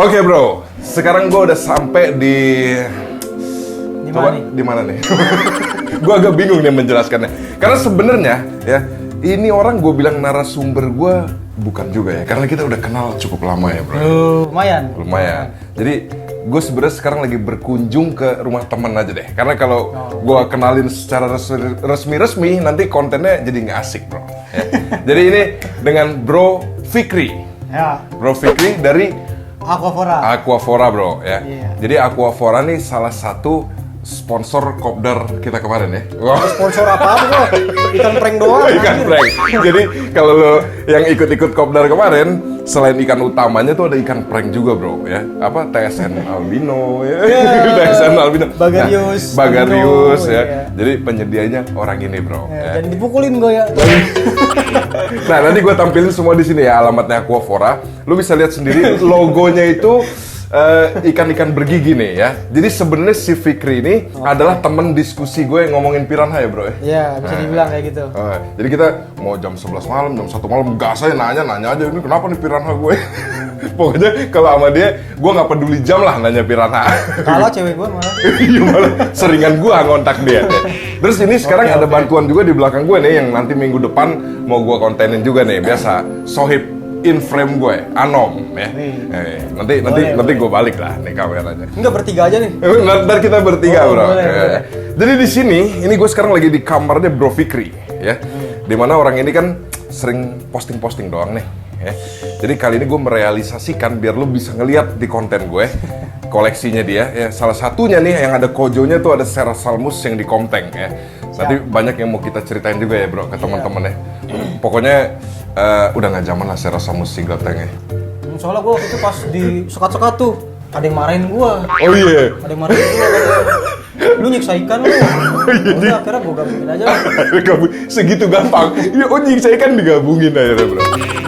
Oke bro, sekarang gue udah sampai di mana nih? Gue agak bingung nih menjelaskannya. Karena sebenarnya ya, ini orang gue bilang narasumber gue bukan juga ya, karena kita udah kenal cukup lama ya bro. Lumayan. Jadi gue sebenarnya sekarang lagi berkunjung ke rumah teman aja deh. Karena kalau gue kenalin secara resmi, nanti kontennya jadi nggak asik bro. Ya. Jadi ini dengan Bro Fikri. Ya. Bro Fikri dari Aquafora bro ya. Yeah. Jadi Aquafora nih salah satu sponsor kopdar kita kemarin ya. Wah. Sponsor apa bro? Ikan prank doang. Ikan prank. Jadi kalau lo yang ikut-ikut kopdar kemarin, selain ikan utamanya tuh ada ikan prank juga bro ya. Apa TSN albino ya. TSN albino. Bagarius. Nah, Bagarius ya. Iya. Jadi penyedianya orang ini bro. Ya. Dan dipukulin gue ya. Nah nanti gue tampilin semua di sini ya, alamatnya Aquafora. Lu bisa lihat sendiri logonya itu ikan-ikan bergigi nih ya. Jadi sebenarnya si Fikri ini adalah temen diskusi gue yang ngomongin piranha ya bro. Iya, bisa dibilang kayak gitu. Jadi kita mau jam 11 malam, jam 1 malam, gas saya nanya aja, ini kenapa nih piranha gue? Pokoknya kalau sama dia, gue nggak peduli jam lah nanya piranha. Kalau cewek gue malah. Iya malah seringan gue ngontak dia. Terus ini sekarang ada bantuan juga di belakang gue nih, yang nanti minggu depan mau gue kontenin juga nih. Biasa, sohib in frame gue, Anom ya. Nanti gue balik lah nih kameranya. Enggak, bertiga aja nih. Ntar kita bertiga bro. Boleh. Jadi di sini, ini gue sekarang lagi di kamarnya Bro Fikri ya. Dimana orang ini kan sering posting doang nih. Ya. Jadi kali ini gue merealisasikan biar lu bisa ngeliat di konten gue koleksinya dia. Ya. Salah satunya nih yang ada kojonya tuh ada Serasalmus yang di Komteng ya. Nanti banyak yang mau kita ceritain juga ya bro ke teman-teman ya. Pokoknya udah nggak zaman lah Serasalmus single tank ya. Soalnya gue waktu itu pas di sekat-sekat tuh ada yang marahin gue. Oh iya. Ada yang marahin gue. Lu nyiksa ikan lu. Udah akhirnya gue gabungin aja. Segitu gampang. Ya nyiksa ikan digabungin aja bro.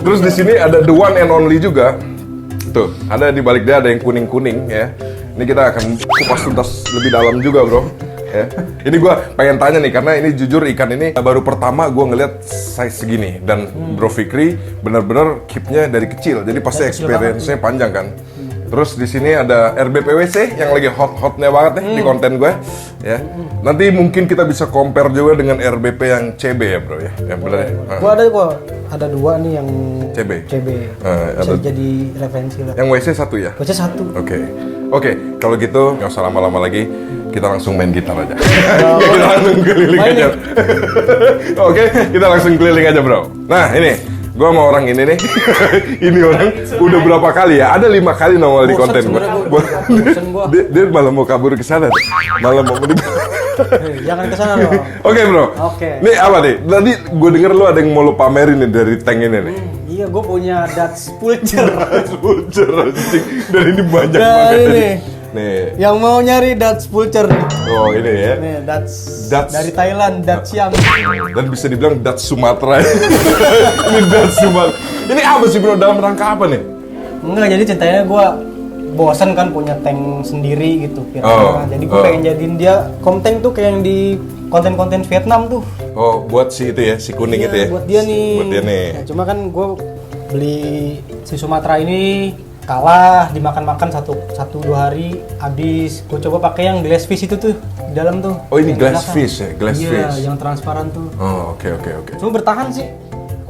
Terus di sini ada the one and only juga. Tuh, ada di balik dia ada yang kuning-kuning ya. Ini kita akan kupas tuntas lebih dalam juga bro. Ya. Ini gue pengen tanya nih, karena ini jujur ikan ini baru pertama gue ngeliat size segini. Dan Bro Fikri bener-bener keepnya dari kecil, jadi pasti experience-nya panjang kan. Terus di sini ada RBPWC yang lagi hot-hotnya banget nih di konten gue. Ya. Nanti mungkin kita bisa compare juga dengan RBP yang CB ya bro ya. Yang bener ya. Gue ada dua nih yang CB. Bisa jadi referensi lah. Yang WC satu ya? WC satu. Oke, kalau gitu nggak usah lama-lama lagi, kita langsung main gitar aja. Kita langsung keliling aja. Oke, kita langsung keliling aja bro. Nah ini, gua sama orang ini nih. Ini orang udah berapa kali ya? Ada 5 kali nongol di konten gua. Dia malah mau kabur ke sana. Malah mau Jangan ke sana loh. Oke bro. Oke. Nih apa nih? Tadi gue denger lu ada yang mau lu pamerin nih dari tank ini nih. Iya, gue punya Dutch Pulcher. Dan ini banyak banget nih. Yang mau nyari Dutch Pulcher nih. Oh ini ya. Nih Dutch dari Thailand, Dutch Siam. Dan bisa dibilang Dutch Sumatera. Ini Dutch Sumatera. Ini apa sih bro? Dalam rangka apa nih? Enggak, jadi ceritanya gue bosan kan punya tank sendiri gitu piranha. Jadi gue pengen jadiin dia Komteng tuh kayak yang di konten-konten Vietnam tuh. Oh, buat si itu ya, si kuning itu ya? Buat dia nih. Nah, cuma kan gue beli si Sumatera ini kalah, dimakan-makan 1-2 hari habis. Gue coba pakai yang glass fish itu tuh di dalam tuh. Oh ini glass fish ya? Glass fish? Iya, yang transparan tuh. Oh oke. Cuma bertahan sih.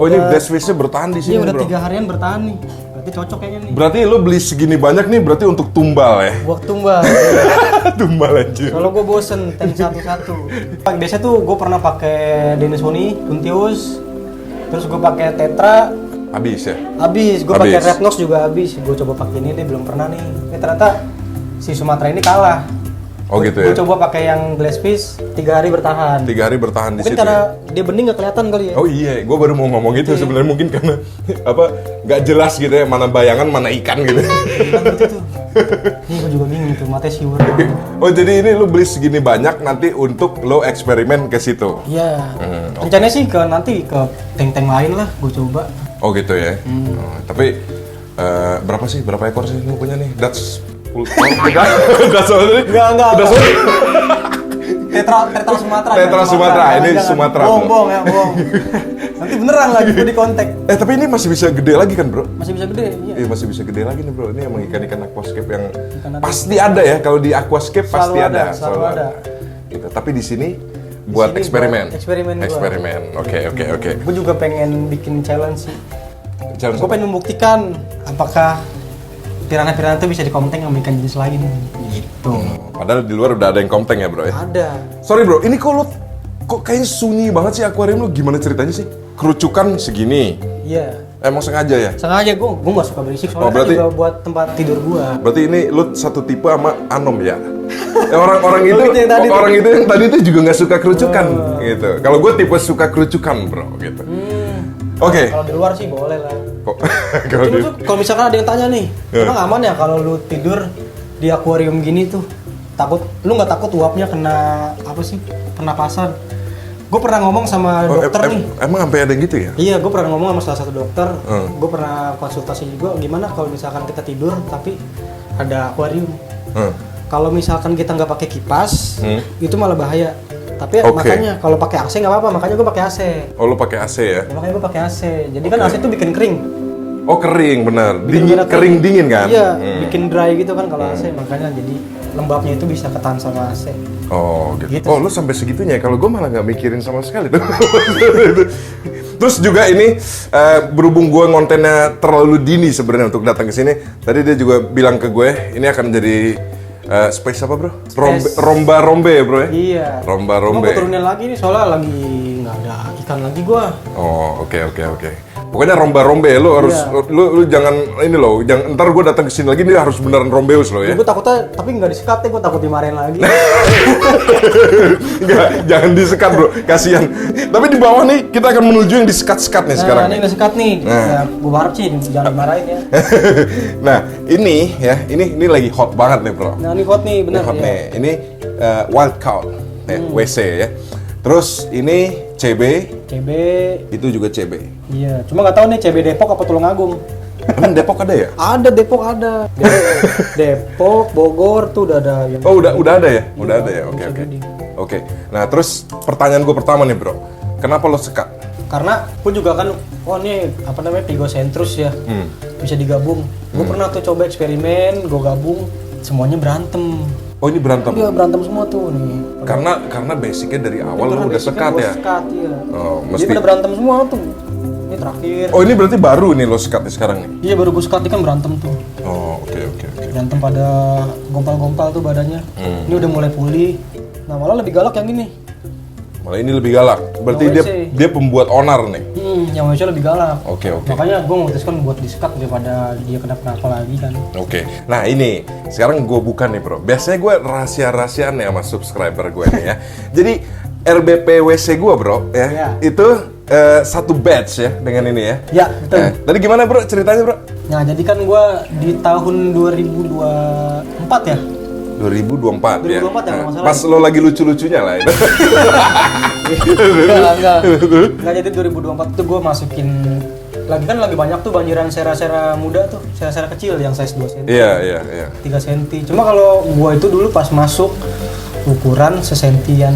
Oh ini glass fishnya bertahan di sini bro? Iya, udah 3 harian bertahan nih. Berarti cocok kayaknya nih. Berarti lo beli segini banyak nih berarti untuk tumbal ya? Buat tumbal. Tumbal aja. Kalau gue bosen tank satu-satu. Biasanya tuh gue pernah pakai Denisoni, Puntius, terus gue pakai Tetra. Habis ya? Habis. Gue pakai Rednox juga habis. Gue coba pakai ini deh, belum pernah nih. Ternyata si Sumatera ini kalah. Oh gitu ya? Gue coba pakai yang glass fish, 3 hari bertahan. 3 hari bertahan di situ. Mungkin karena dia bening nggak kelihatan kali ya. Oh iya, gue baru mau ngomong itu sebenarnya mungkin karena apa nggak jelas gitu ya, mana bayangan mana ikan gitu. Gitu tuh. Ini gue juga bingung tuh, matanya siur. Oh jadi ini lu beli segini banyak nanti untuk lo eksperimen ke situ? Iya. Rencananya sih nanti ke tank-tank lain lah, gue coba. Oh gitu ya. Tapi berapa ekor sih lu punya nih? Dutch Enggak. Tetra Sumatera. Tetra Sumatera. Ini Sumatera. Bohong ya, bohong. Nanti beneran lagi gue di kontak. Tapi ini masih bisa gede lagi kan, bro? Masih bisa gede, iya. Iya, masih bisa gede lagi nih, bro. Ini emang ikan-ikan aquascape yang Ikan pasti ada ya. Kalau di aquascape pasti ada. Selalu ada. Gitu. Tapi di sini buat Di sini eksperimen. buat eksperimen gua. Eksperimen. Oke. Gue juga pengen bikin challenge sih. Challenge Gue apa? pengen membuktikan apakah piranha-piranha itu bisa dikompteng sama ikan jenis lain. Gitu. Padahal di luar udah ada yang kompteng ya, bro ya. Ada. Sorry bro, ini kok kayaknya sunyi banget sih akuarium lu? Gimana ceritanya sih? Kerucukan segini. Iya. Emang sengaja ya? Sengaja gue nggak suka berisik soalnya berarti- kan juga buat tempat tidur gue. Berarti ini lu satu tipe sama Anom ya? Orang-orang itu, itu yang tadi orang itu yang tadi itu juga nggak suka kerucukan gitu. Kalau gue tipe suka kerucukan bro gitu. Oke. Kalau di luar sih boleh lah. Kok kalau Cuma di- tuh kalau misalkan ada yang tanya nih, emang aman ya kalau lu tidur di akuarium gini tuh? Lu nggak takut uapnya kena apa sih? Pernapasan? Gue pernah ngomong sama dokter nih. Emang sampai ada yang gitu ya? Iya, gue pernah ngomong sama salah satu dokter. Hmm. Gue pernah konsultasi juga gimana kalau misalkan kita tidur tapi ada akuarium. Kalau misalkan kita nggak pakai kipas, itu malah bahaya. Tapi Oke. makanya kalau pakai AC nggak apa-apa, makanya gue pakai AC. Oh lu pakai AC ya? Ya, makanya gue pakai AC. Jadi kan AC itu bikin kering. Oh kering benar, Bikin dingin, kita kering dingin kan? Iya, bikin dry gitu kan kalau AC, makanya jadi lembabnya itu bisa ketahan sama AC. Oh gitu. Gitu Oh lu sampai segitunya. Kalau gue malah nggak mikirin sama sekali tuh. Terus juga ini berhubung gue ngontennya terlalu dini sebenarnya untuk datang ke sini. Tadi dia juga bilang ke gue ini akan jadi space apa bro? Romba-rombe ya bro ya? Iya. Romba-rombe. Mau turunin lagi nih soalnya lagi nggak ada ikan lagi gua. Oh oke. Pokoknya romba-rombe lu harus lu jangan ini loh, jangan ntar gue datang ke sini lagi dia harus beneran rombeus loh ya. Gue takutnya tapi nggak disekat ya, gue takut dimarahin lagi. Enggak, jangan disekat bro, kasihan. Tapi di bawah nih kita akan menuju yang disekat-sekat nih sekarang. Nah, ini disekat nih. Ya, gue harap sih jangan dimarahin ya. Nah, ini ya, ini lagi hot banget nih, bro. Nah, ini hot nih, benar Ini hot ya. nih. Ini wild caught, ya, WC ya. Terus ini CB, CB, itu juga CB. iya. Cuma nggak tahu nih CB Depok apa Tulungagung. Emang Depok ada ya? Ada Depok ada. Depok, Bogor tuh udah ada. Yang Oh, udah ada ya? Udah ada ya. Oke. bisa jadi. Oke. Nah, terus pertanyaan gue pertama nih, bro. Kenapa lo sekat? Karena gue juga kan, oh ini apa namanya Pigocentrus ya, bisa digabung. Gue pernah tuh coba eksperimen, gue gabung, semuanya berantem. Oh, ini berantem. Iya berantem semua tuh nih. Karena basicnya dari awal Karena lo udah basicnya sekat gua ya? Sekat, iya. Oh, Jadi mesti. pada berantem semua tuh. Ini terakhir. Oh, ini berarti baru nih lo sekat nih sekarang nih? Iya baru gue sekat ini kan berantem tuh. Oh, oke. Berantem pada gompal-gompal tuh badannya. Ini udah mulai pulih. Nah malah lebih galak yang ini. Malah ini lebih galak. Berarti Yang dia WC. dia pembuat onar nih. Yang Malaysia lebih galak. Oke. Makanya gue memutuskan buat disekat daripada dia kenapa-napa lagi kan. Oke, nah ini sekarang gue buka nih bro. Biasanya gue rahasia-rahasiaan ya sama subscriber gue nih ya. Jadi RBP WC gue bro ya, Ya. itu satu batch ya dengan ini ya. Ya betul. Tadi gimana bro ceritanya bro? Nah jadi kan gue di tahun 2024 ya. 2024 ya. 2024 ya, kalau nggak salah. Pas lo lagi lucu-lucunya lah. Itu. Enggak jadi 2024 tuh gue masukin lagi kan lagi banyak tuh banjiran sera-sera muda tuh, sera-sera kecil yang size 2 cm. Iya. 3 cm. Cuma kalau gua itu dulu pas masuk ukuran sesentian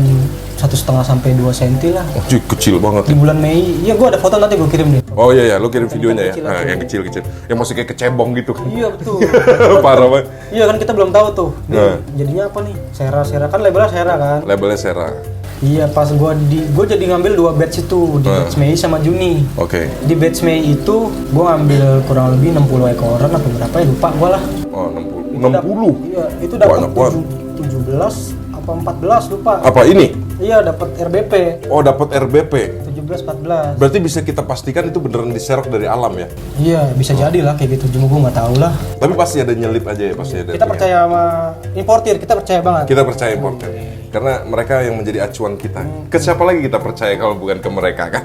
1,5 sampai 2 cm lah. Oh, cuy, kecil banget. Di bulan Mei, iya gua ada foto nanti gua kirim deh. Oh iya, lo kirim videonya ya. kecil Nah, aja. yang kecil-kecil. Yang masih kayak kecebong gitu kan. Iya betul. Parah banget. Iya kan kita belum tahu tuh. Nah. Jadinya apa nih? Sera-sera kan labelnya sera kan. Labelnya Sera. Iya pas gua jadi ngambil 2 batch itu di batch Mei sama Juni. Oke. Di batch Mei itu gua ngambil kurang lebih 60 ekoran atau berapa ya lupa gua lah. Oh, 60. Itu 60. Iya, itu dapat Banyak banget. 17 apa 14 lupa. Apa ini? Iya, dapat RBP Oh, dapat RBP. 17 14. Berarti bisa kita pastikan itu beneran diserok dari alam ya? Iya, bisa jadi lah kayak gitu. Cuma gua nggak tahu lah. Tapi pasti ada nyelip aja ya, pasti ada. Kita percaya sama importir, kita percaya banget. Kita percaya importer. Karena mereka yang menjadi acuan kita. Ke siapa lagi kita percaya kalau bukan ke mereka kan?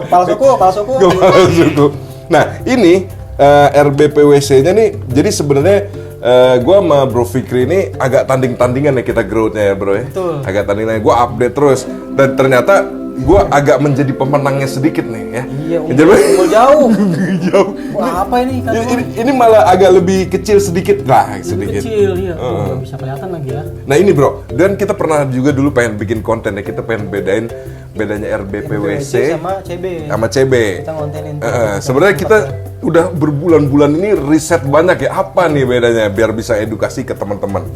Kepala suku. Kepala suku. Nah, ini RBPWC-nya nih, jadi sebenarnya gua sama Bro Fikri ini agak tanding-tandingan ya kita growth-nya ya bro ya. Betul. Agak tandingan, gua update terus. Dan ternyata gua agak menjadi pemenangnya sedikit nih ya. Iya, Jadi- umur jauh. jauh. Wah, apa ini kan? Ini malah agak lebih kecil sedikit lah, sedikit. Kecil, iya. Nggak bisa kelihatan lagi ya. Nah ini bro, dan kita pernah juga dulu pengen bikin konten ya, kita pengen bedain bedanya RBP WC sama CB. Kita ngontenin. Sebenarnya kita udah berbulan-bulan ini riset banyak ya, apa nih bedanya biar bisa edukasi ke teman-teman.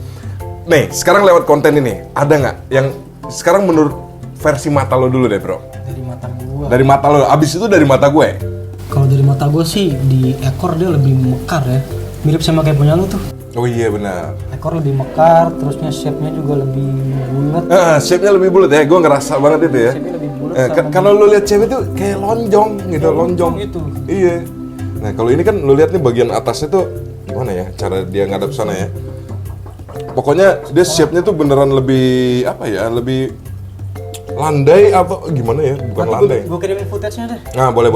Nih, sekarang lewat konten ini, ada nggak yang sekarang menurut versi mata lo dulu deh bro? Dari mata gua. Dari mata lo, abis itu dari mata gue. Kalau dari mata gue sih di ekor dia lebih mekar ya, mirip sama kayak punya lu tuh. Oh iya benar. Ekor lebih mekar, terusnya shape-nya juga lebih bulat. Shape-nya lebih bulat ya, gue ngerasa banget itu ya. Shape-nya lebih bulat. Kalau lo lihat cewek tuh kayak lonjong gitu, lonjong. Gitu. Iya. Nah kalau ini kan lo lihat nih bagian atasnya tuh gimana ya, cara dia ngadap sana ya. Pokoknya dia shape-nya tuh beneran lebih apa ya, lebih landai atau gimana ya, bukan landai. Gue kirimin footage-nya deh. Nah boleh.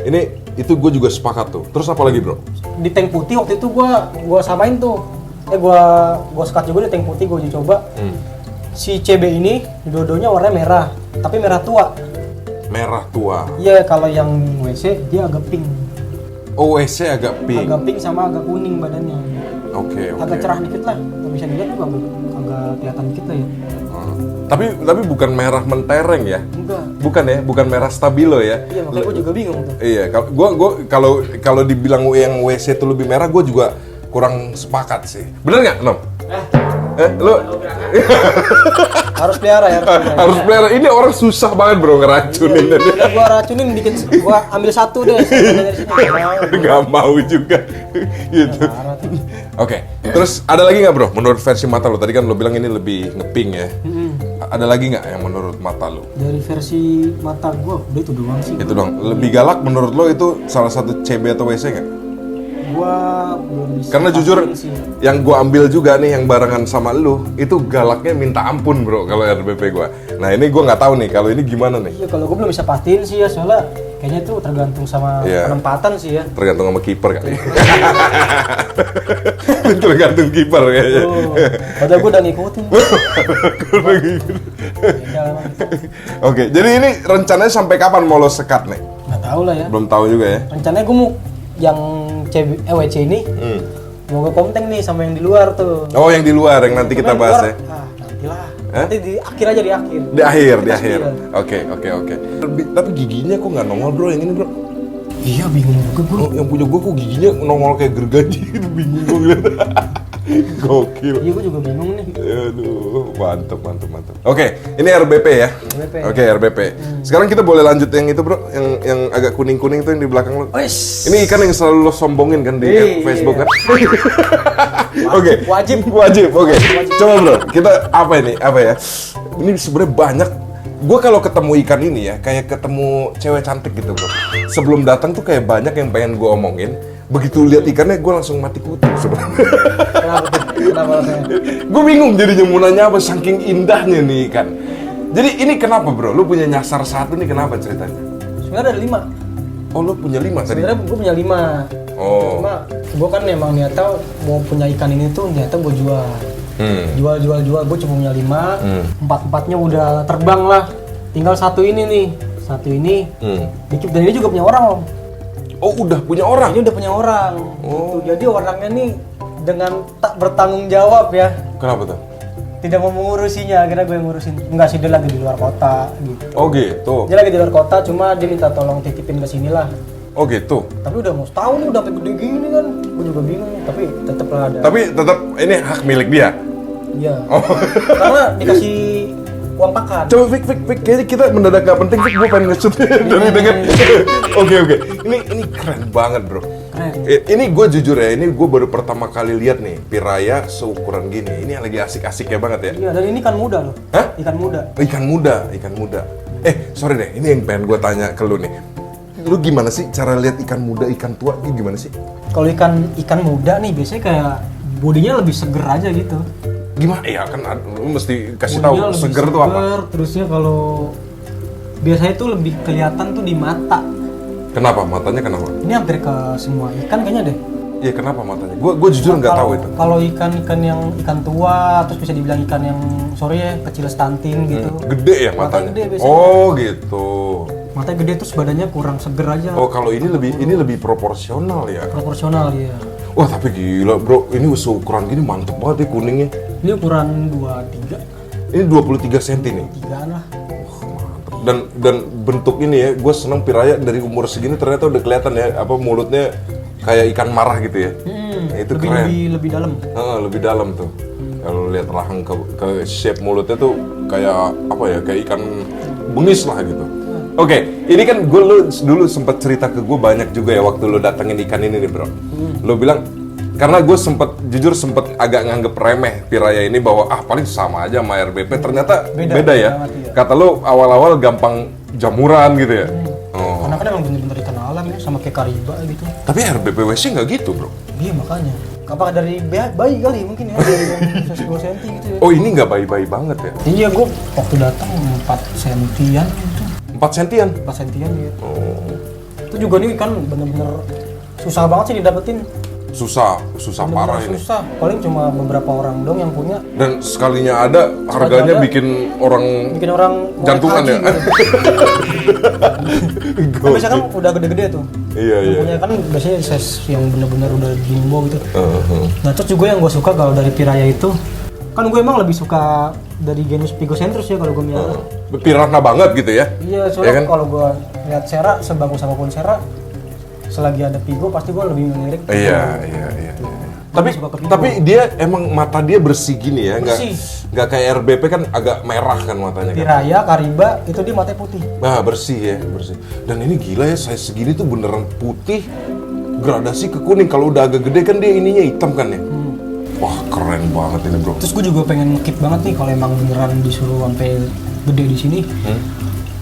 Ini itu gue juga sepakat tuh. Terus apa lagi bro? Di tank putih waktu itu gue samain tuh. Gue sekat juga di tank putih, gue uji coba. Si CB ini dua-duanya warnanya merah, tapi merah tua. Merah tua. Iya, kalau yang WC dia agak pink. Oh WC agak pink. Agak pink sama agak kuning badannya. Oke. Agak cerah dikit lah. Nggak bisa dilihat juga agak kelihatan dikit lah ya. Tapi bukan merah mentereng ya? Enggak. Bukan ya, bukan merah stabilo ya? Iya, makanya gue juga bingung tuh. Iya, kalau dibilang yang WC itu lebih merah, gue juga kurang sepakat sih. Bener nggak, Nom? Lo harus pelihara ya. harus pelihara. Ini orang susah banget bro ngeracunin. Udah gue racunin dikit, gue ambil satu deh. Gak mau juga, gitu. Oke, terus ada lagi nggak bro? Menurut versi mata lo, tadi kan lo bilang ini lebih ngeping ya. Ada lagi nggak yang menurut mata lo? Dari versi mata gue, udah itu doang sih. Itu dong. Lebih galak menurut lo itu salah satu CB atau WC nggak? Gua belum bisa. Karena jujur, yang gua ambil juga nih yang barengan sama lu, itu galaknya minta ampun bro kalau RBP gua. Nah ini gua nggak tahu nih kalau ini gimana nih. Iya, kalau gua belum bisa pastiin sih ya, soalnya kayaknya itu tergantung sama penempatan sih ya. Tergantung sama kiper kali. Tergantung kiper kayaknya. Padahal gua udah ngikutin. Oke, jadi ini rencananya sampai kapan mau lo sekat nih? Nggak tahu lah ya. Belum tahu juga ya. Rencananya gua mau yang WC ini mau gue konten nih sama yang di luar tuh. Oh yang di luar yang nanti kita bahas ya. Nantilah. Nanti di akhir aja di akhir. Di akhir. Oke. Tapi giginya kok nggak nongol bro yang ini bro? Iya bingung juga bro. Yang punya gue kok giginya nongol kayak gergaji gitu, bingung gue lihat. Gokil. Iya gue juga bingung nih. Aduh, mantep. Oke, ini RBP ya. RBP. Oke, RBP. Sekarang kita boleh lanjut yang itu bro, yang agak kuning-kuning tuh yang di belakang lo. Ini ikan yang selalu lo sombongin kan di Facebook kan? Oke. Wajib. Oke. Coba bro, kita apa ini? Apa ya? Ini sebenarnya banyak. Gue kalau ketemu ikan ini ya, kayak ketemu cewek cantik gitu bro. Sebelum datang tuh kayak banyak yang pengen gue omongin. Begitu lihat ikannya, gue langsung mati kutu sebenarnya. Kenapa? Gue bingung jadinya mau nanya apa, saking indahnya nih ikan. Jadi ini kenapa bro? Lu punya nyasar satu nih, kenapa ceritanya? Sebenarnya ada 5. Oh lu punya 5 tadi? Sebenarnya gue punya 5. Oh. Cuma gue kan memang niatnya mau punya ikan ini tuh niatnya gue jual. Jual. Gue cuma punya 5. 4-4-nya udah terbang lah. Tinggal satu ini nih. Satu ini. Dikit, dan ini juga punya orang om. Oh udah punya orang? Ini udah punya orang. Oh. Gitu. Jadi orangnya nih dengan tak bertanggung jawab ya. Kenapa tuh? Tidak mau mengurusinya, akhirnya gue yang ngurusin. Enggak sih, dia lagi di luar kota gitu. Oh gitu? Dia lagi di luar kota, cuma dia minta tolong titipin ke sini lah. Oh gitu? Tapi udah mau setahun nih, udah sampai gede gini kan. Gue juga bingung, tapi tetep lah ada. Tapi tetap ini hak milik dia? Iya. Oh. Karena dikasih uang pakan. Coba Vic, kayaknya kita mendadak gak penting, Vic, gue pengen nge-shoot dari denger. Oke. Ini keren banget bro. Keren. Ini gue jujur ya, ini gue baru pertama kali lihat nih piraya seukuran gini. Ini lagi asik-asiknya banget ya. Iya, dan ini ikan muda loh. Hah? Ikan muda. Ikan muda. Sorry deh, ini yang pengen gue tanya ke lu nih. Lu gimana sih cara lihat ikan muda, ikan tua ini gimana sih? Kalau ikan muda nih biasanya kayak bodinya lebih seger aja gitu. Gimana? Ya kan lu mesti kasih tahu seger tuh apa? Terusnya kalau biasanya tuh lebih kelihatan tuh di mata. Kenapa? Matanya kenapa? Ini hampir ke semua ikan kayaknya deh. Iya, kenapa matanya? Gue jujur nggak tahu itu. Kalau ikan yang ikan tua, terus bisa dibilang ikan yang kecil stunting gitu. Gede ya matanya? Gede biasanya. Oh gitu. Matanya gede terus badannya kurang seger aja. Oh kalau ini lebih proporsional ya? Proporsional ya. Wah tapi gila bro, ini seukuran gini mantep banget ya kuningnya. Ini ukuran 23. Ini 23 cm nih? 3-an lah. Mantep Dan bentuk ini ya, gue seneng piraya dari umur segini ternyata udah kelihatan ya, apa mulutnya kayak ikan marah gitu ya. Itu lebih, keren. lebih dalam. Lebih dalam tuh. Kalau lihat rahang ke shape mulutnya tuh kayak apa ya, kayak ikan bengis lah gitu. Oke, ini kan lu dulu sempat cerita ke gue banyak juga ya waktu lu datengin ikan ini nih bro. Lu bilang, karena gue jujur sempet agak nganggep remeh piraya ini bahwa paling sama aja sama RBP, ternyata beda ya. Kata lu awal-awal gampang jamuran gitu ya. Karena kan emang bener-bener ikan alam ya, sama kayak kariba gitu. Tapi RBPWC nggak gitu bro. Iya makanya. Apa dari bayi kali mungkin ya, dari 2 cm gitu ya. Oh ini nggak bayi-bayi banget ya? Iya, gue waktu datang 4 sentian gitu. 4 sentian? 4 sentian ya. Itu juga nih kan bener-bener susah banget sih didapetin. Susah parah ini. Susah, paling cuma beberapa orang dong yang punya. Dan sekalinya ada, harganya ada, bikin orang jantungan ya. Gitu. Kan biasanya kan udah gede-gede tuh. Iya. Punya kan biasanya size yang bener-bener udah jumbo gitu. Nah terus juga yang gue suka kalau dari piraya itu, kan gue emang lebih suka dari genus Pygocentrus ya kalau gue miara. Piranha banget gitu ya? Iya, soalnya ya kan? kalau gue lihat Sera, sebagus apapun Sera, selagi ada Pigo pasti gue lebih melirik. Iya. Tapi dia emang mata dia bersih gini ya, nggak kayak RBP kan agak merah kan matanya. Piraya, kariba itu dia matanya putih. Nah bersih. Dan ini gila ya, size segini tuh beneran putih, gradasi ke kuning. Kalau udah agak gede kan dia ininya hitam kan ya. Wah keren banget ini bro. Terus gue juga pengen nge-keep banget nih kalau emang beneran disuruh sampai gede di sini.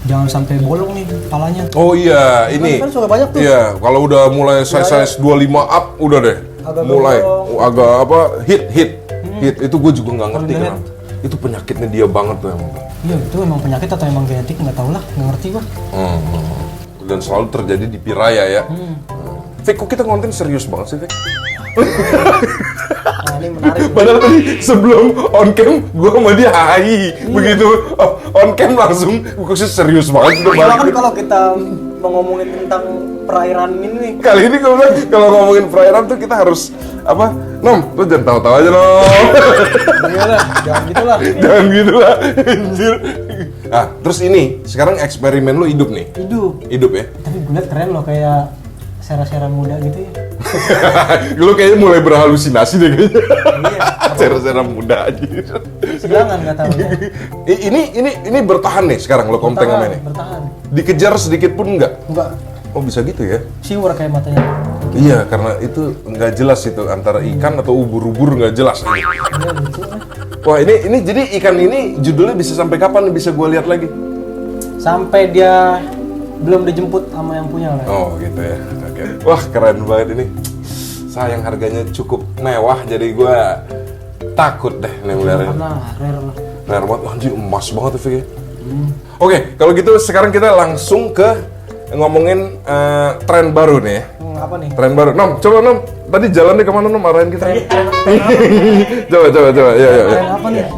Jangan sampai bolong nih kepalanya. Oh iya, ini. Kan suka banyak tuh. Iya, kalau udah mulai size 25 up udah deh. Mulai agak apa hit. Itu gue juga nggak ngerti kenapa. Itu penyakitnya dia banget tuh emang. Iya, itu emang penyakit atau emang genetik nggak tahu lah, nggak ngerti gue. Dan selalu terjadi di piraya ya. Fik, kok kita konten serius banget sih, Fik? Nah, ini menarik. Padahal tadi sebelum on cam gue sama dia begitu on cam langsung gue serius banget udah balik. Kan kalau kita mau ngomongin tentang perairan ini nih. Kali ini gue bilang kalau ngomongin perairan tuh kita harus apa? Nom, lu jangan tahu-tahu aja Nom. Iyalah, jangan gitulah. Jangan gitulah, anjir. Terus ini sekarang eksperimen lu hidup nih. Hidup ya. Tapi gue liat keren loh, kayak sera-sera muda gitu ya. Lu kayaknya mulai berhalusinasi deh kayaknya. Iya. Sera-sera muda aja. Silangan nggak tahu ya. Ini bertahan nih sekarang lo konteng sama ini. Bertahan. Dikejar sedikit pun enggak? Enggak. Oh bisa gitu ya? Siur kayak matanya. Iya, karena itu nggak jelas itu antara ikan atau ubur-ubur nggak jelas. Iya, lucu. Wah ini jadi ikan ini judulnya bisa sampai kapan bisa gue lihat lagi? Sampai dia belum dijemput sama yang punya lah. Oh gitu ya. Oke. Wah keren banget ini. Sayang harganya cukup mewah jadi gue takut deh nih melihara. Karena rare lah. Rare banget, anjir emas banget tuh Vicky. Oke, kalau gitu sekarang kita langsung ke ngomongin tren baru nih ya. Apa nih? Tren baru. Nom, coba Nom. Tadi jalannya kemana Nom? Arahin kita. Coba. Ya. Tren apa nih?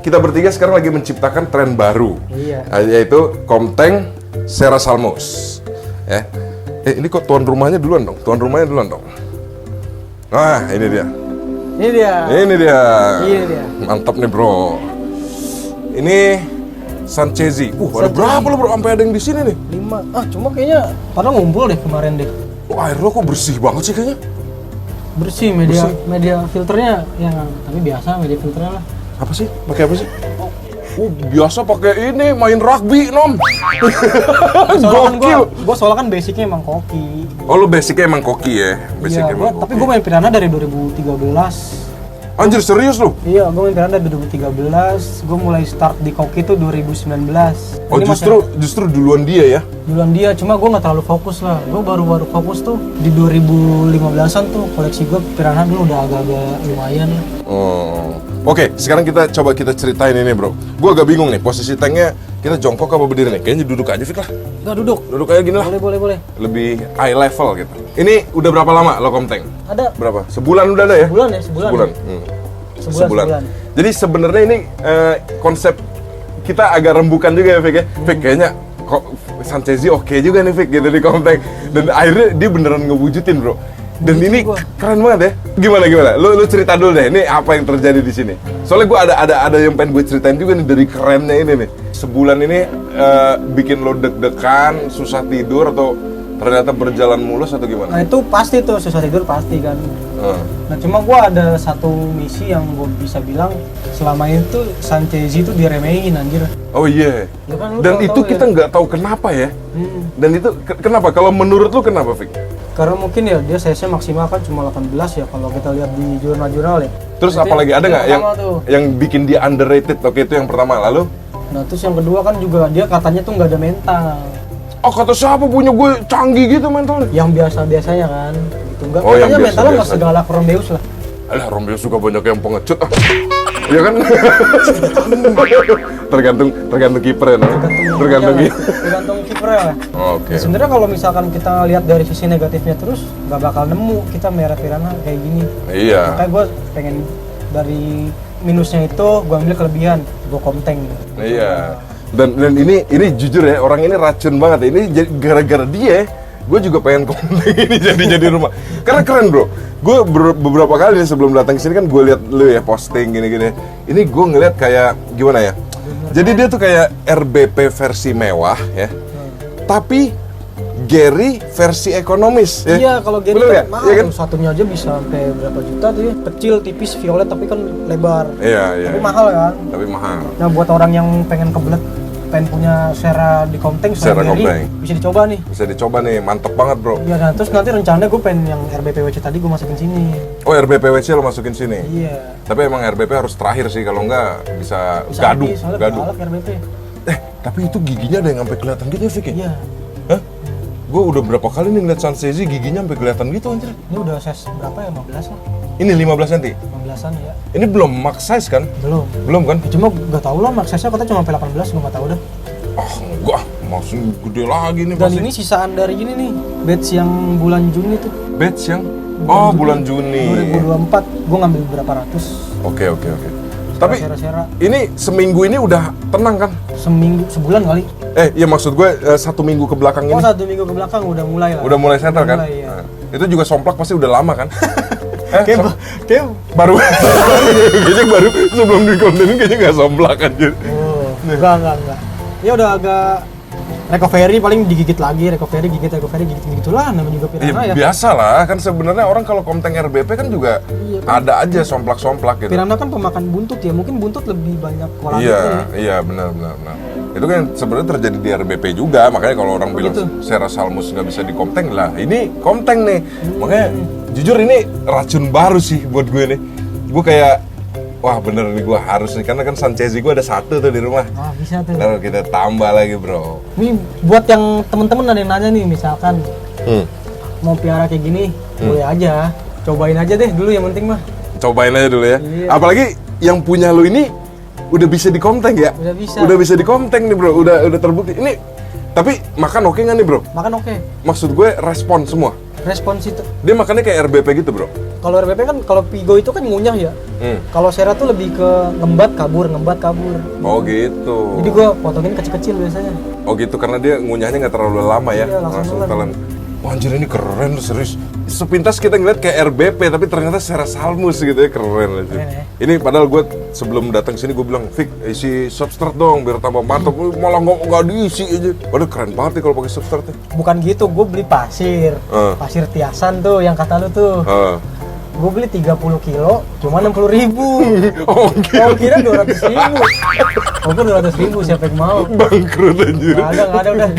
Kita bertiga sekarang lagi menciptakan tren baru. Iya. Yaitu Komteng Sera Salmus. Ya. Ini kok tuan rumahnya duluan dong. Nah, ini dia. Ini dia. Mantap nih, Bro. Ini Sanchezi. Ada berapa lo, Bro? Sampai ada yang di sini nih. 5. Cuma kayaknya pada ngumpul deh kemarin deh. Air lo kok bersih banget sih kayaknya? Bersih media filternya ya, tapi biasa media filternya lah. Apa sih? Pakai apa sih? Biasa pakai ini main rugby, Nom. Gokil. Soalnya kan basicnya emang koki. Oh, lu basicnya emang koki ya? Tapi gue main piranha dari 2013. Anjir, serius lu? Iya, gue main piranha dari 2013. Gue mulai start di koki itu 2019. Oh, justru duluan dia ya? Duluan dia, cuma gue nggak terlalu fokus lah. Gue baru fokus tuh di 2015an tuh. Koleksi gue piranha dulu udah agak-agak lumayan. Oke, sekarang kita ceritain ini, Bro. Gue agak bingung nih, posisi tanknya kita jongkok apa berdiri nih? Kayaknya duduk aja, Fik lah. Nggak, duduk. Duduk aja gini lah. Boleh. Lebih high level gitu. Ini udah berapa lama lo Komteng? Ada. Berapa? Sebulan udah ada ya? Sebulan. Sebulan. Jadi sebenarnya ini konsep kita agak rembukan juga ya, Fik ya. Fik kayaknya kok Sanchezi oke juga nih, Fik, gitu di Komteng. Dan akhirnya dia beneran ngewujudin, Bro. Dan Gitu ini gua. keren banget ya. Gimana? Lu cerita dulu deh. Ini apa yang terjadi di sini? Soalnya gue ada yang pengen gue ceritain juga nih dari kerennya ini nih. Sebulan ini bikin lo deg-degan, susah tidur atau ternyata berjalan mulus atau gimana? Nah itu pasti tuh susah tidur pasti kan. Nah cuma gue ada satu misi yang gue bisa bilang selama itu Sanchezi itu diremehin anjir. Oh iya. Ya kan, lu Dan tahu-tahu itu ya. kita nggak tahu kenapa ya. Dan itu kenapa? Kalau menurut lu kenapa, Fik? Karena mungkin ya dia CSnya maksimal kan cuma 18 ya kalau kita lihat di jurnal-jurnal ya. Terus Itu apalagi ada yang nggak pertama tuh. yang bikin dia underrated? Oke, itu yang pertama. Lalu? Nah terus yang kedua kan juga dia katanya tuh nggak ada mental. Oh, kata siapa punya gue canggih gitu mentalnya? Yang biasa-biasanya kan. Gitu. Enggak, Oh, yang katanya mentalnya nggak biasa-biasa. segalak Rombeus lah. Alah, Romeo suka banyak yang pengecut. Iya kan? tergantung kiper ya. Tergantung iya, kiper. tergantung kipernya lah. Oke. Ya, sebenarnya kalau misalkan kita lihat dari sisi negatifnya terus nggak bakal nemu kita merah Pirana kayak gini. Iya. Makanya gue pengen dari minusnya itu gue ambil kelebihan, gue komteng. Iya. Dan ini jujur ya, orang ini racun banget. Ini gara-gara dia, gue juga pengen konten ini jadi rumah. Karena keren bro. Gue beberapa kali nih sebelum datang ke sini kan gue lihat lu ya posting gini-gini. Ini gue ngeliat kayak gimana ya? Jadi dia tuh kayak RBP versi mewah ya. Tapi Gary versi ekonomis ya. Iya, kalau Gary Bener kan nggak? mahal, Iya kan? satunya aja bisa sampai berapa juta tuh ya. Kecil, tipis, violet tapi kan lebar. Iya. Tapi mahal kan. Tapi mahal. Nah buat orang yang pengen kebelet, pengen punya Sera di komteng Sera sama Gary, komteng. bisa dicoba nih. Bisa dicoba nih, mantep banget bro. Iya, nah terus nanti rencananya gue pengen yang RBPWC tadi gue masukin sini. Oh, RBPWC lo masukin sini. Iya. Tapi emang RBP harus terakhir sih, kalau enggak bisa Bisa gaduh, habis, soalnya gaduh. galak RBP. Tapi itu giginya ada yang sampai kelihatan gitu ya, Fik ya? Iya. Hah? Gue udah berapa kali nih ngeliat Sanchezi giginya sampai kelihatan gitu anjir. Ini udah size berapa ya? 15 lah. Ini 15 cm. 15-an ya. Ini belum max size kan? Belum. Belum kan? Ya, cuma gak tau lah maksanya katanya cuma sampai 18, gue gak tau dah. Ah, enggak, maksudnya gede lagi nih Dan pasti. ini sisaan dari ini nih, batch yang bulan Juni tuh. Batch yang bulan Juni. 2024, gue ngambil berapa ratus. Oke. Tapi Sera-sera. ini seminggu ini udah tenang kan? Seminggu, sebulan kali. Iya maksud gue 1 minggu ke belakang Oh ini. 1 minggu ke belakang udah mulai lah. Udah mulai settle kan? mulai, iya. Nah, itu juga somplak pasti udah lama kan? Kayak baru kayaknya baru sebelum di konten kayaknya nggak somplak anjir. Oh, enggak. Ya udah agak recovery paling digigit lagi, recovery gigit gitulah namanya juga Pirana ya. Biasa lah, kan sebenarnya orang kalau komteng RBP kan juga Iya, ada aja somplak-somplak gitu. Pirana kan pemakan buntut ya, mungkin buntut lebih banyak kolagen Iya, ya. iya benar. Itu kan sebenarnya terjadi di RBP juga, makanya kalau orang bilang gitu. Sera Salmus nggak bisa di komteng lah, ini komteng nih. Makanya jujur ini racun baru sih buat gue nih. Gue kayak wah bener nih gue harus nih, karena kan Sanchezi gue ada 1 tuh di rumah. Nah, bisa tuh. Lalu kita tambah lagi bro. Ini buat yang temen-temen ada yang nanya nih, misalkan Hmm. mau piara kayak gini, boleh aja. Cobain aja deh dulu yang penting mah. Cobain aja dulu ya. Iya. Apalagi yang punya lu ini udah bisa di komteng ya? Udah bisa. di komteng nih bro, udah terbukti. Ini tapi makan oke nggak nih bro? Makan oke. Maksud gue respon semua. Respons itu. Dia makannya kayak RBP gitu bro. Kalau RBP kan kalau Pigo itu kan ngunyah ya. Kalau Sera tuh lebih ke ngembat kabur. Oh gitu. Jadi gua potongin kecil-kecil biasanya. Oh gitu, karena dia ngunyahnya nggak terlalu lama ya. Iya, langsung telan. Wah anjir ini keren lu, serius. Sepintas kita ngeliat kayak RBP tapi ternyata Sera Salmus gitu ya, keren aja. Keren ya. Ini padahal gue sebelum datang sini gue bilang, Fik isi substrat dong biar tambah mantap. Malah nggak diisi aja. Padahal keren banget nih kalau pakai substratnya. Bukan gitu, gue beli pasir. Pasir tiasan tuh yang kata lu tuh. Gue beli 30 kilo, cuma 60.000. Oh Kau kira 200.000. Oh, 200.000 siapa yang mau? bangkrut anjir. Nggak ada udah.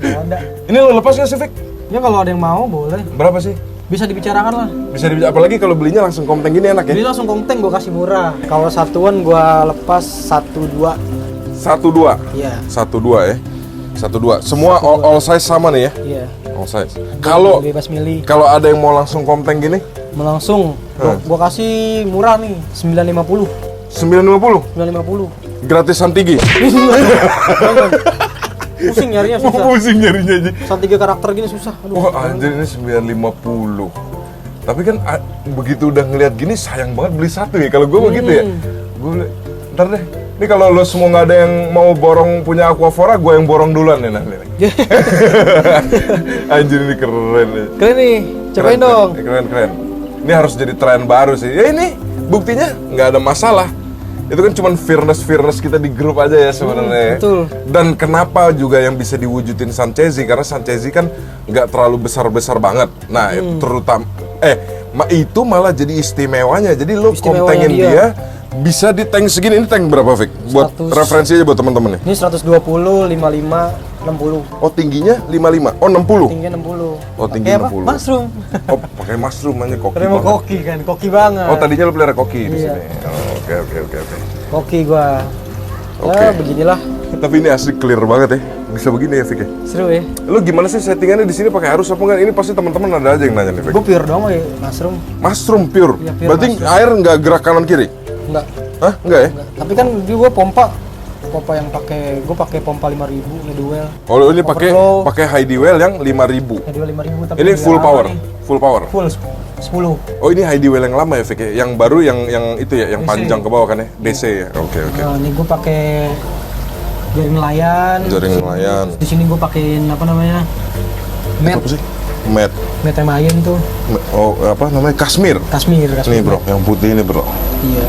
Nggak ada. Ini lo lepas nggak sih Fik? Ya kalau ada yang mau boleh. Berapa sih? Bisa dibicarakan lah. Bisa apalagi kalau belinya langsung komteng gini enak ya? Jadi langsung komteng gue kasih murah. Kalau satuan gue lepas 1-2. 1-2. Iya. 1-2 ya. 1-2. Semua all size sama nih ya? Iya. All size. Kalau bebas milih. kalau ada yang mau langsung komteng gini, Langsung gue kasih murah nih 950. 950. 950. Gratisan tinggi. Pusing nyarinya susah. Pusing nyarinya aja. Soal 3 karakter gini susah. Aduh. Wah anjir ini 950. Tapi kan begitu udah ngeliat gini sayang banget beli satu ya. Kalau gue begitu ya. Gue ntar deh Ini kalau lo semua nggak ada yang mau borong punya Aquafora, gue yang borong duluan nih nanti. Anjir ini keren nih. Keren nih, cobain dong. Keren. Ini harus jadi tren baru sih. Ya ini buktinya nggak ada masalah. Itu kan cuma fairness kita di grup aja ya sebenarnya. Betul. Dan kenapa juga yang bisa diwujudin Sanchezi, karena Sanchezi kan nggak terlalu besar banget. Nah, terutama itu malah jadi istimewanya. Jadi lo Istimewanya kontengin dia bisa di tank segini. Ini tank berapa, Fik? Buat 100. referensi aja buat teman-teman nih. Ini 120, 55, 60. Oh, tingginya 55. Oh, 60. Tingginya 60. Oh, tinggi Pakai apa? 60. Mushroom. Oh, pakai mushroom aja koki. Karena mau banget. koki kan, koki banget. Oh, tadinya lo pelihara koki di Iya. sini. Oh, oke. Koki gua. Oke. Ya beginilah. Tapi ini asli clear banget ya. Bisa begini ya, Fik ya. Seru ya. Lu gimana sih settingannya di sini pakai arus apa enggak? Ini pasti teman-teman ada aja yang nanya nih, Fik. Gue pure doang ya, mushroom. Mushroom pure. Iya, pure Berarti mushroom. air nggak gerak kanan kiri? Enggak. Hah? Enggak ya? Tapi kan gue pompa yang gue pakai pompa 5000 Headwell. Oh, lu ini pakai Overflow. Heidewell yang 5000. Headwell 5000 tapi Ini dia full apa power. nih? Full power. Full 10. Oh, ini Heidewell yang lama ya, Fik ya? Yang baru yang itu ya, yang DC. panjang ke bawah kan ya? DC ya. Oke. Nah, ini gue pakai jaring nelayan. Jaring nelayan. Di sini gue pakein apa namanya? Mat. Apa sih? Mat. Mat yang main tuh. Oh, apa namanya? Kashmir. Kashmir. Nih, Bro, yang putih ini, Bro. Iya.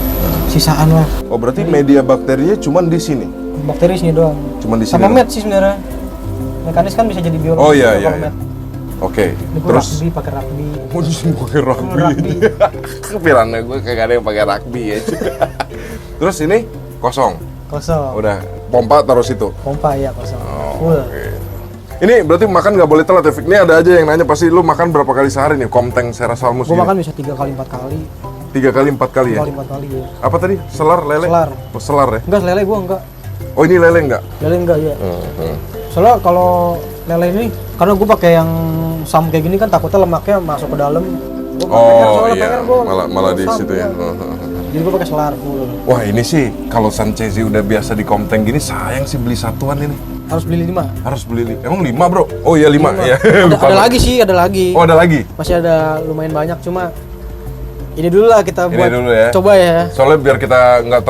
Sisaan lah. Oh, berarti media bakterinya cuma di sini. Bakteri sini doang. Cuma di sini. Sama doang? mat sih sebenarnya. Mekanis kan bisa jadi biologi. Oh iya. kalau mat. Oke. Ini gue Terus rugby, pakai rugby. mau pakai rugby. Rugby. Kepikirannya gue kagak ada yang pakai rugby ya. Terus ini kosong. Kosong. Udah pompa taruh situ. Pompa ya kosong. Oh, Full. oke. Ini berarti makan nggak boleh telat ya, Fik? Ini ada aja yang nanya pasti lu makan berapa kali sehari nih Komteng Serasalmus Gue ini? makan bisa 3 kali 4 kali. 3 kali 4 kali 3 ya? kali 4 kali ya. Apa tadi? Selar, lele? Selar. Oh, selar ya? Enggak, lele gue enggak. Oh, ini lele nggak? Lele enggak ya. Soalnya kalau lele ini karena gue pakai yang sam kayak gini kan takutnya lemaknya masuk ke dalam. Gue Oh iya, malah di situ ya. Jadi gue pakai selar full. Wah, ini sih kalau Sanchezi udah biasa di Komteng gini sayang sih beli satuan ini. Harus beli 5. Harus beli emang 5, Bro? Oh iya 5 ya. Lupa. Ada lagi sih, ada lagi. Oh, ada lagi. Masih ada lumayan banyak cuma ini dulu lah kita Ini buat dulu ya. coba ya. Soalnya biar kita nggak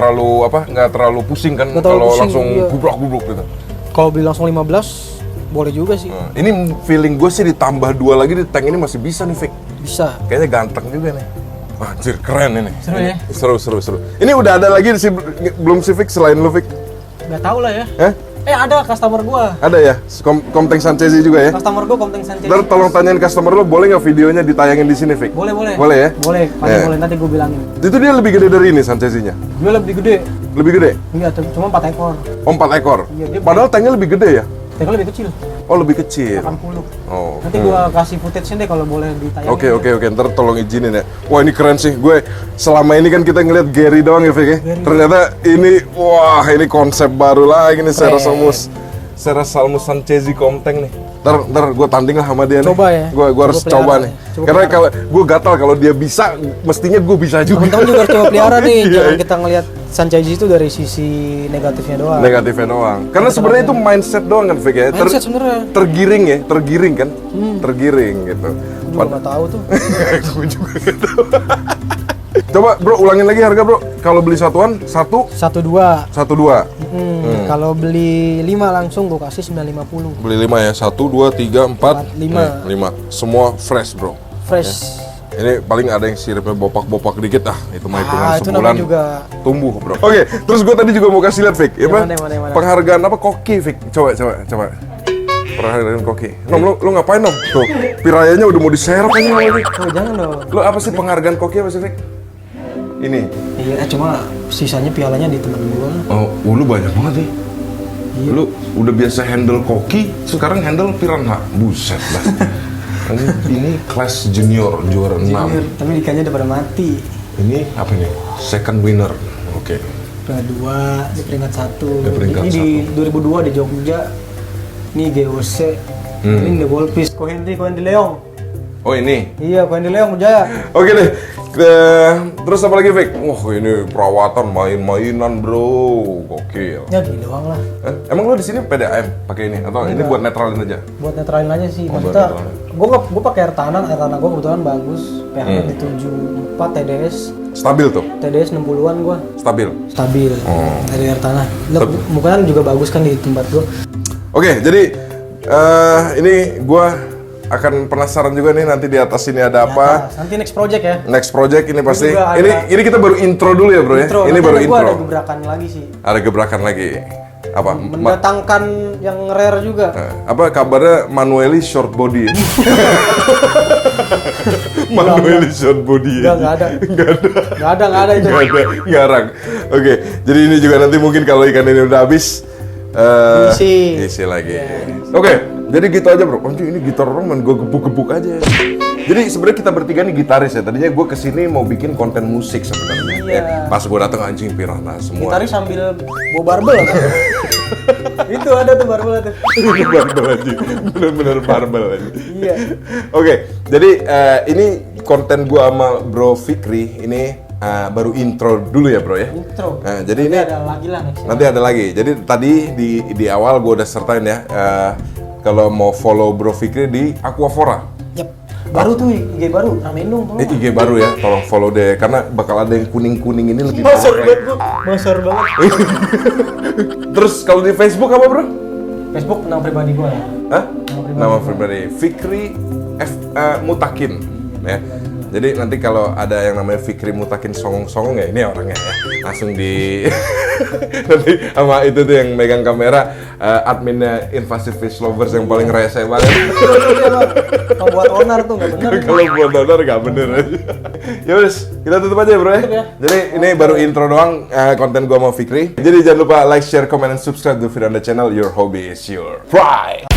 terlalu pusing kan Nggak terlalu kalau pusing, langsung iya. gubruk gitu. Kalau beli langsung 15 boleh juga sih. Nah, ini feeling gue sih ditambah 2 lagi di tank ini masih bisa nih, Fik. Bisa. Kayaknya ganteng juga nih. Wah, anjir, keren ini. Seru Ini ya? Seru. Ini udah ada lagi sih belum sih, Fik, selain lu, Fik? Nggak tahu lah ya. Ada Customer gua. Ada ya? Komteng Sanchezi juga ya? Customer gua Komteng Sanchez. Ntar tolong tanyain customer lo, boleh nggak videonya ditayangin di sini, Fik? Boleh. Boleh ya? Boleh, pasti Ya. boleh nanti gua bilangin. Itu dia lebih gede dari ini Sanchezinya? Dia lebih gede. Lebih gede? Iya, cuma 4 ekor. Oh, 4 ekor? Iya, dia- Padahal tanknya lebih gede ya? Tapi lebih kecil. Oh, lebih kecil. 80. Oh. Nanti gua kasih footage-nya deh kalau boleh ditayangin. Oke, ntar tolong izinin ya. Wah, ini keren sih. Gue selama ini kan kita ngeliat Gary doang ya, Fik ya. Gary. Ternyata ini konsep baru lagi nih, Serasalmus Sanchezi Komteng nih. Ntar gue tanding lah sama dia Coba nih. ya. Gue harus Coba coba pelihara nih. ya. Coba Karena pelihara. kalau gue gatal kalau dia bisa, mestinya gue bisa juga. Teman-teman juga harus coba pelihara nih. Iya, Jangan iya. kita ngelihat Sanchez itu dari sisi negatifnya doang. Negatifnya doang. Karena sebenarnya itu mindset doang kan, Fik ya. Mindset sebenarnya. Tergiring kan. Tergiring gitu. Gue juga nggak tahu tuh. Gue juga nggak tahu. Coba bro, ulangin lagi harga bro. Kalau beli satuan, 1, 1-2. 1-2. Kalau beli 5 langsung gue kasih 950. Beli 5 ya, 1, 2, 3, 4, 5. 5. Semua fresh bro. Fresh. Ini paling ada yang siripnya bopak-bopak dikit itu mah hitungan Itu sebulan namanya juga tumbuh bro. Oke, terus gue tadi juga mau kasih lihat Fik, ya Pak? Mana? Penghargaan apa koki Fik? Coba. Penghargaan koki. Nom, lu ngapain Nom? Tuh, pirayanya udah mau diserok kan ini. Oh jangan dong. Lu apa sih penghargaan koki apa sih Fik? Ini. Iya, cuma sisanya pialanya di temen gue. Oh, lu banyak banget nih. Iya. Lu udah biasa handle koki, sekarang handle piranha. Buset lah. Ini kelas junior, juara 6. Tapi ikannya udah pada mati. Ini apa nih? Second winner. Oke. Peringkat 2, di peringkat 1. Di peringkat Ini di 2002 di Jogja. Ini GOC. Ini The Goldfish, Kohen di Leong. Oh ini. Iya, Kohen di Leong Jaya. Oke deh. Terus apa lagi, Fik? Wah, ini perawatan main-mainan, bro. Gokil. Ya gini doang lah. Emang lu di sini PDAM pakai ini atau ini buat netralin aja? Buat netralin aja sih. Oh, buat Maksudnya netralin. gue pakai air tanah gue kebetulan bagus. pH-nya di 74 TDS. Stabil tuh, TDS 60-an gua. stabil. Stabil. Dari air tanah. Mukanya juga bagus kan di tempat gua. Oke, jadi ini gua akan penasaran juga nih nanti di atas ini ada apa. Nanti next project ya. Next project ini pasti. juga Ini kita baru intro dulu ya, Bro ya. Ini baru Gua intro. ada gebrakan lagi sih. Ada gebrakan lagi. Apa? Mendatangkan yang rare juga. Apa kabarnya Manueli short body? Ya? Manueli short body. Enggak ada. Enggak ada itu. Nggak ada, ngarang. Oke, jadi ini juga nanti mungkin kalau ikan ini udah habis, isi lagi. Oke, jadi gitu aja bro. Anjing ini gitar orang main gue gebuk-gebuk aja. Jadi sebenarnya kita bertiga nih gitaris ya. Tadinya gue kesini mau bikin konten musik sebenarnya. Iya. Pas gue datang anjing Piranha semua. Gitaris sambil bawa barbel kan? Itu ada tuh barbel tuh. Barbel aja, bener-bener barbel aja. Iya. Oke, jadi ini konten gue sama Bro Fikri ini baru intro dulu ya bro ya. Intro. Nah, jadi Nanti ini ada lagi lah next. nanti ada lagi. Jadi tadi di awal gue udah sertain ya. Kalau mau follow Bro Fikri di Aquafora. Yep. Baru tuh IG baru, ramein dong tolong. Ini IG baru ya, tolong follow deh karena bakal ada yang kuning-kuning ini lebih Masar parah. banget gua. Masar banget. Terus kalau di Facebook apa bro? Facebook nama pribadi gua ya. Hah? Nama pribadi Fikri Mutakin ya. Jadi nanti kalau ada yang namanya Fikri Mutakin songong-songong ya ini orangnya ya. Langsung di nanti sama itu tuh yang megang kamera adminnya Invasive Fish Lovers yang paling rese banget. Kalau buat onar tuh nggak bener. Kalau buat donor nggak bener aja. Ya wes, kita tutup aja bro ya. Tutup ya. Jadi ini baru intro doang konten gua sama Fikri. Jadi jangan lupa like, share, comment, and subscribe to Firanda Channel. Your hobby is your pride.